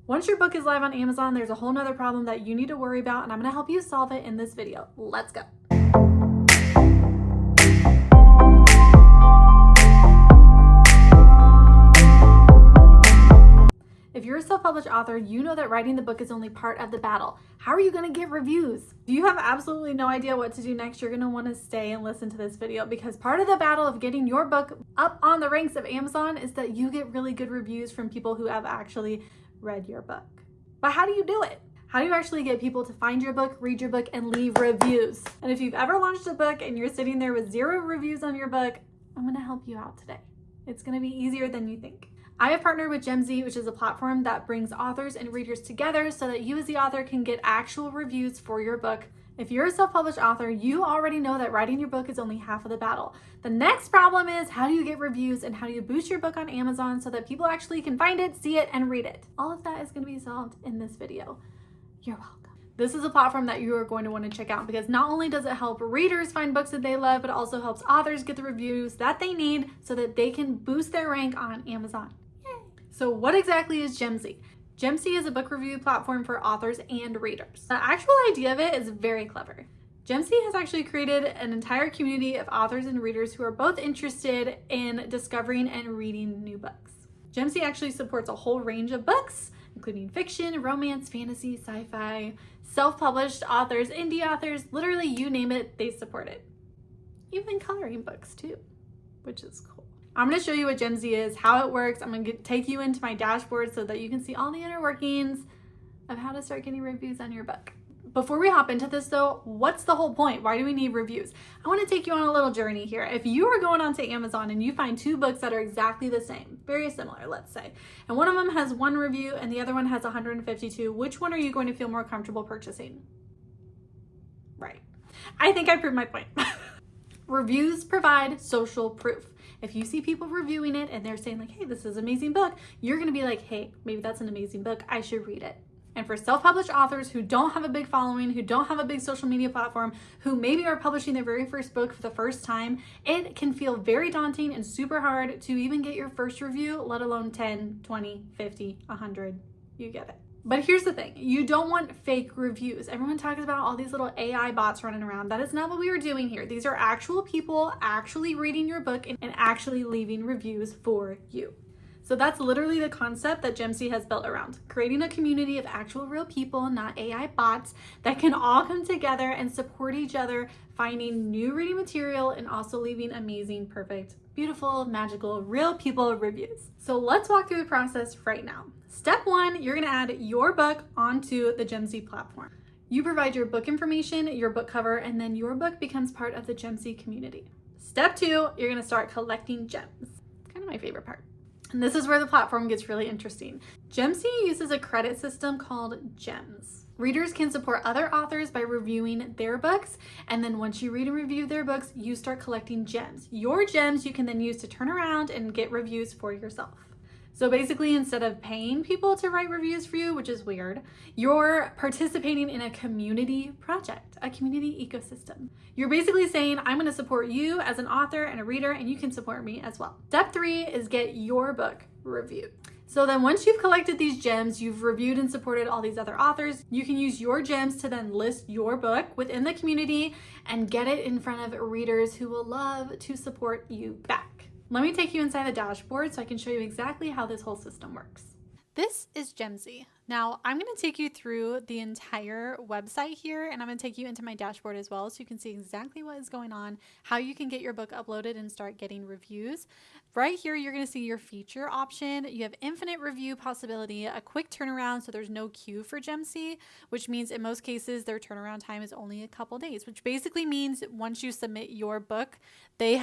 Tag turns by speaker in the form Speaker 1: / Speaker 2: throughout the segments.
Speaker 1: Once your book is live on Amazon, there's a whole nother problem that you need to worry about, and I'm going to help you solve it in this video. Let's go. If you're a self-published author, you know that writing the book is only part of the battle. How are you going to get reviews? Do you have absolutely no idea what to do next? You're going to want to stay and listen to this video, because part of the battle of getting your book up on the ranks of Amazon is that you get really good reviews from people who have actually read your book. But how do you do it? How do you actually get people to find your book, read your book, and leave reviews? And if you've ever launched a book and you're sitting there with 0 reviews on your book, I'm going to help you out today. It's going to be easier than you think. I have partnered with Gemsy, which is a platform that brings authors and readers together so that you as the author can get actual reviews for your book. If you're a self-published author, you already know that writing your book is only half of the battle. The next problem is, how do you get reviews and how do you boost your book on Amazon so that people actually can find it, see it, and read it? All of that is going to be solved in this video. You're welcome. This is a platform that you are going to want to check out, because not only does it help readers find books that they love, but it also helps authors get the reviews that they need so that they can boost their rank on Amazon. So what exactly is Gemsy? Gemsy is a book review platform for authors and readers. The actual idea of it is very clever. Gemsy has actually created an entire community of authors and readers who are both interested in discovering and reading new books. Gemsy actually supports a whole range of books, including fiction, romance, fantasy, sci-fi, self-published authors, indie authors, literally you name it, they support it. Even coloring books too, which is cool. I'm going to show you what Gemsy is, how it works. I'm going to take you into my dashboard so that you can see all the inner workings of how to start getting reviews on your book. Before we hop into this though, what's the whole point? Why do we need reviews? I want to take you on a little journey here. If you are going onto Amazon and you find 2 books that are exactly the same, very similar, let's say, and one of them has 1 review and the other one has 152, which one are you going to feel more comfortable purchasing? Right. I think I proved my point. Reviews provide social proof. If you see people reviewing it and they're saying like, hey, this is an amazing book, you're going to be like, hey, maybe that's an amazing book. I should read it. And for self-published authors who don't have a big following, who don't have a big social media platform, who maybe are publishing their very first book for the first time, it can feel very daunting and super hard to even get your first review, let alone 10, 20, 50, 100. You get it. But here's the thing, you don't want fake reviews. Everyone talks about all these little AI bots running around. That is not what we are doing here. These are actual people actually reading your book and actually leaving reviews for you. So that's literally the concept that Gemsy has built around, creating a community of actual real people, not AI bots, that can all come together and support each other, finding new reading material and also leaving amazing, perfect, beautiful, magical, real people reviews. So let's walk through the process right now. Step 1, you're going to add your book onto the Gemsy platform. You provide your book information, your book cover, and then your book becomes part of the Gemsy community. Step 2, you're going to start collecting gems. Kind of my favorite part. And this is where the platform gets really interesting. Gemsy uses a credit system called Gems. Readers can support other authors by reviewing their books, and then once you read and review their books, you start collecting gems. Your gems you can then use to turn around and get reviews for yourself. So basically, instead of paying people to write reviews for you, which is weird, you're participating in a community project, a community ecosystem. You're basically saying, I'm going to support you as an author and a reader, and you can support me as well. Step 3 is get your book reviewed. So then once you've collected these gems, you've reviewed and supported all these other authors, you can use your gems to then list your book within the community and get it in front of readers who will love to support you back. Let me take you inside the dashboard so I can show you exactly how this whole system works. This is Gemsy. Now I'm going to take you through the entire website here, and I'm going to take you into my dashboard as well so you can see exactly what is going on, how you can get your book uploaded and start getting reviews. Right here, you're going to see your feature option. You have infinite review possibility, a quick turnaround, so there's no queue for Gemsy, which means in most cases their turnaround time is only a couple days, which basically means once you submit your book, they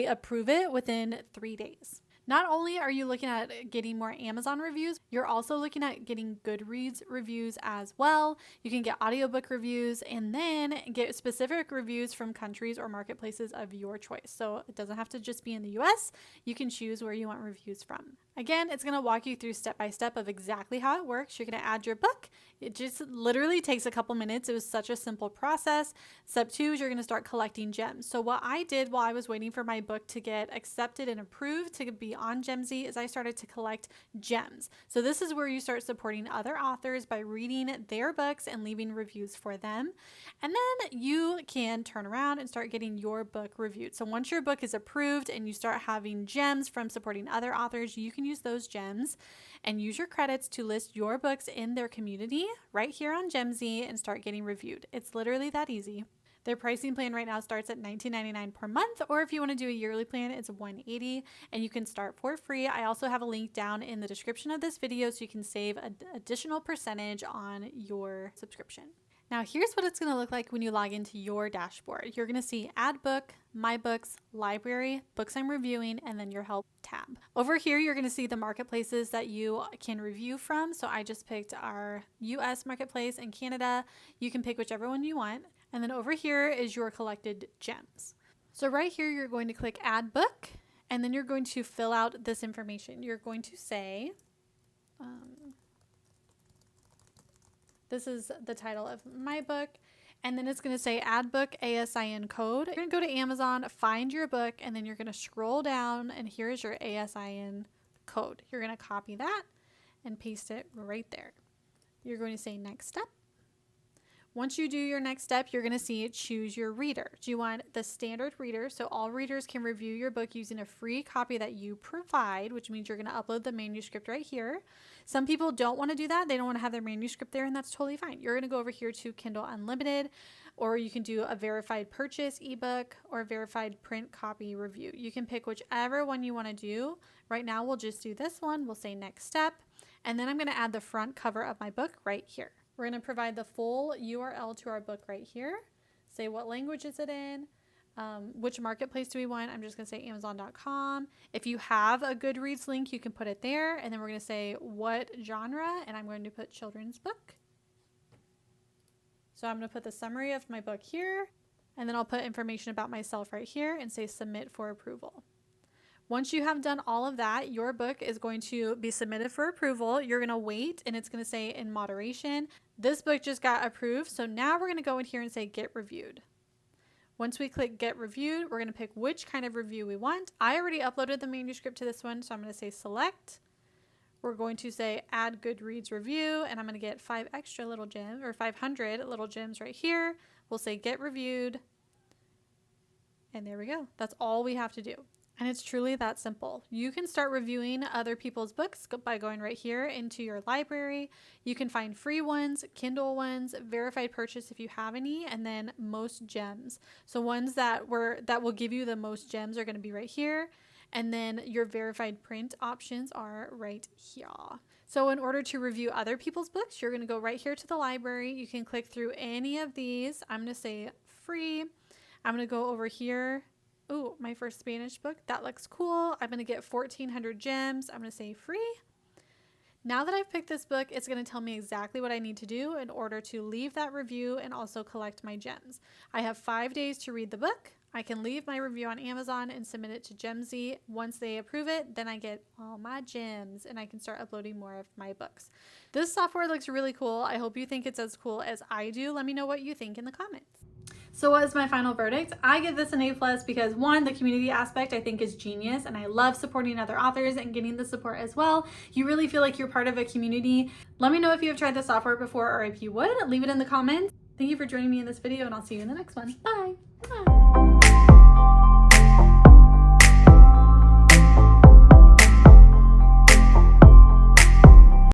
Speaker 1: approve it within 3 days. Not only are you looking at getting more Amazon reviews, you're also looking at getting Goodreads reviews as well. You can get audiobook reviews and then get specific reviews from countries or marketplaces of your choice. So it doesn't have to just be in the US. You can choose where you want reviews from. Again, it's going to walk you through step by step of exactly how it works. You're going to add your book. It just literally takes a couple minutes. It was such a simple process. Step 2 is you're going to start collecting gems. So what I did while I was waiting for my book to get accepted and approved to be on Gemsy is I started to collect gems. So this is where you start supporting other authors by reading their books and leaving reviews for them. And then you can turn around and start getting your book reviewed. So once your book is approved and you start having gems from supporting other authors, you can use those gems and use your credits to list your books in their community right here on Gemsy and start getting reviewed. It's literally that easy. Their pricing plan right now starts at $19.99 per month, or if you want to do a yearly plan, it's $180 and you can start for free. I also have a link down in the description of this video so you can save an additional percentage on your subscription. Now here's what it's going to look like when you log into your dashboard. You're going to see Add Book, My Books, Library, Books I'm Reviewing, and then your Help tab. Over here, you're going to see the marketplaces that you can review from. So I just picked our US marketplace and Canada. You can pick whichever one you want. And then over here is your collected gems. So right here, you're going to click Add Book, and then you're going to fill out this information. You're going to say, this is the title of my book, and then it's going to say Add Book ASIN code. You're going to go to Amazon, find your book, and then you're going to scroll down, and here's your ASIN code. You're going to copy that and paste it right there. You're going to say Next Step. Once you do your next step, you're going to see choose your reader. Do you want the standard reader? So all readers can review your book using a free copy that you provide, which means you're going to upload the manuscript right here. Some people don't want to do that. They don't want to have their manuscript there, and that's totally fine. You're going to go over here to Kindle Unlimited, or you can do a verified purchase ebook or a verified print copy review. You can pick whichever one you want to do. Right now, we'll just do this one. We'll say Next Step, and then I'm going to add the front cover of my book right here. We're going to provide the full URL to our book right here. Say what language is it in, which marketplace do we want. I'm just going to say Amazon.com. If you have a Goodreads link, you can put it there. And then we're going to say what genre, and I'm going to put children's book. So I'm going to put the summary of my book here, and then I'll put information about myself right here and say submit for approval. Once you have done all of that, your book is going to be submitted for approval. You're going to wait, and it's going to say in moderation. This book just got approved, so now we're going to go in here and say Get Reviewed. Once we click Get Reviewed, we're going to pick which kind of review we want. I already uploaded the manuscript to this one, so I'm going to say Select. We're going to say Add Goodreads Review, and I'm going to get 500 little gems right here. We'll say Get Reviewed, and there we go. That's all we have to do. And it's truly that simple. You can start reviewing other people's books by going right here into your library. You can find free ones, Kindle ones, verified purchase if you have any, and then most gems. So ones that will give you the most gems are going to be right here. And then your verified print options are right here. So in order to review other people's books, you're going to go right here to the library. You can click through any of these. I'm going to say free. I'm going to go over here. Ooh, my first Spanish book. That looks cool. I'm going to get 1,400 gems. I'm going to say free. Now that I've picked this book, it's going to tell me exactly what I need to do in order to leave that review and also collect my gems. I have 5 days to read the book. I can leave my review on Amazon and submit it to Gemsy. Once they approve it, then I get all my gems and I can start uploading more of my books. This software looks really cool. I hope you think it's as cool as I do. Let me know what you think in the comments. So what is my final verdict? I give this an A+ because 1, the community aspect I think is genius, and I love supporting other authors and getting the support as well. You really feel like you're part of a community. Let me know if you have tried the software before, or if you would, leave it in the comments. Thank you for joining me in this video, and I'll see you in the next one. Bye. Bye.